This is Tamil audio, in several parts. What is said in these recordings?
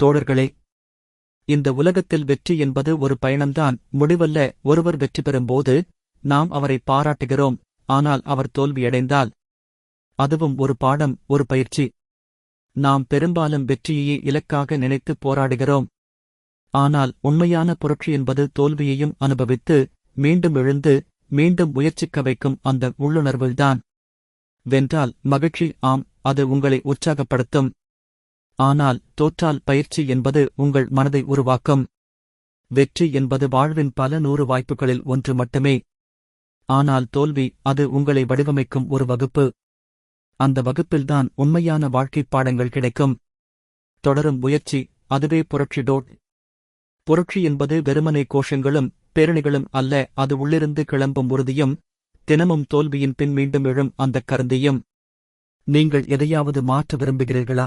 தோழர்களே, இந்த உலகத்தில் வெற்றி என்பது ஒரு பயணம்தான், முடிவல்ல. ஒருவர் வெற்றி பெறும்போது நாம் அவரை பாராட்டுகிறோம். ஆனால் அவர் தோல்வியடைந்தால் அதுவும் ஒரு பாடம், ஒரு பயிற்சி. நாம் பெரும்பாலும் வெற்றியையே இலக்காக நினைத்து போராடுகிறோம். ஆனால் உண்மையான புரட்சி என்பது தோல்வியையும் அனுபவித்து மீண்டும் எழுந்து மீண்டும் முயற்சிக்க வைக்கும் அந்த உள்ளுணர்வுதான். வென்றால் மகிழ்ச்சி, ஆம், அது உங்களை உற்சாகப்படுத்தும். ஆனால் தோற்றால் பயிற்சி என்பது உங்கள் மனதை உருவாக்கும். வெற்றி என்பது வாழ்வின் பல 100 வாய்ப்புகளில் ஒன்று மட்டுமே. ஆனால் தோல்வி, அது உங்களை வடிவமைக்கும் ஒரு வகுப்பு. அந்த வகுப்பில்தான் உண்மையான வாழ்க்கைப் பாடங்கள் கிடைக்கும். தொடரும் முயற்சி, அதுவே புரட்சி. புரட்சி என்பது வெறுமனே கோஷங்களும் பேரணிகளும் அல்ல, அது உள்ளிருந்து கிளம்பும் உறுதியும் தினமும் தோல்வியின் பின் மீண்டும் எழும் அந்தக் கருந்தியும். நீங்கள் எதையாவது மாற்ற விரும்புகிறீர்களா?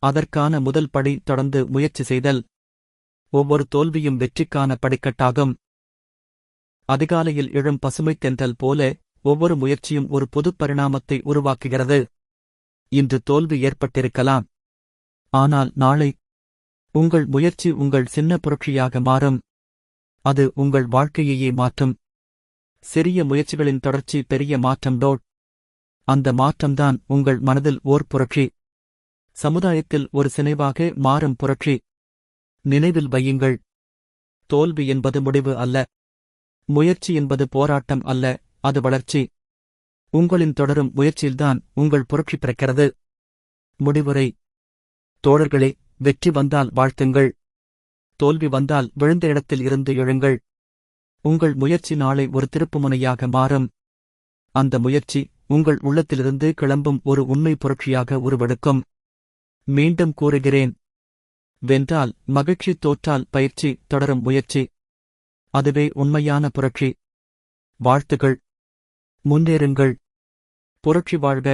அதற்கான முதல் படி தொடர்ந்து முயற்சி செய்தல். ஒவ்வொரு தோல்வியும் வெற்றிக்கான படிக்கட்டாகும். அதிகாலையில் எழும் பசுமைத் தென்றல் போல ஒவ்வொரு முயற்சியும் ஒரு புதுப் பரிணாமத்தை உருவாக்குகிறது. இன்று தோல்வி ஏற்பட்டிருக்கலாம். ஆனால் நாளை உங்கள் முயற்சி உங்கள் சின்ன புரட்சியாக மாறும். அது உங்கள் வாழ்க்கையையே மாற்றும். சிறிய முயற்சிகளின் தொடர்ச்சி பெரிய மாற்றம். அந்த மாற்றம்தான் உங்கள் மனதில் ஓர் புரட்சி. சமுதாயத்தில் ஒரு சினைவாக மாறும் புரட்சி. நினைவில் வையுங்கள், தோல்வி என்பது முடிவு அல்ல. முயற்சி என்பது போராட்டம் அல்ல, அது வளர்ச்சி. உங்களின் தொடரும் முயற்சியில்தான் உங்கள் புரட்சி பிறக்கிறது. முடிவுரை. தோழர்களே, வெற்றி வந்தால் வாழ்த்துங்கள். தோல்வி வந்தால் விழுந்த இடத்தில் இருந்து எழுங்கள். உங்கள் முயற்சி நாளை ஒரு திருப்புமுனையாக மாறும். அந்த முயற்சி உங்கள் உள்ளத்திலிருந்து கிளம்பும் ஒரு உண்மை புரட்சியாக உருவெடுக்கும். மீண்டும் கூறுகிறேன், வென்றால் மகிழ்ச்சி, தோற்றால் பயிற்சி, தொடரும் முயற்சி. அதுவே உண்மையான புரட்சி. வாழ்த்துகள். முன்னேறுங்கள். புரட்சி வாழ்க.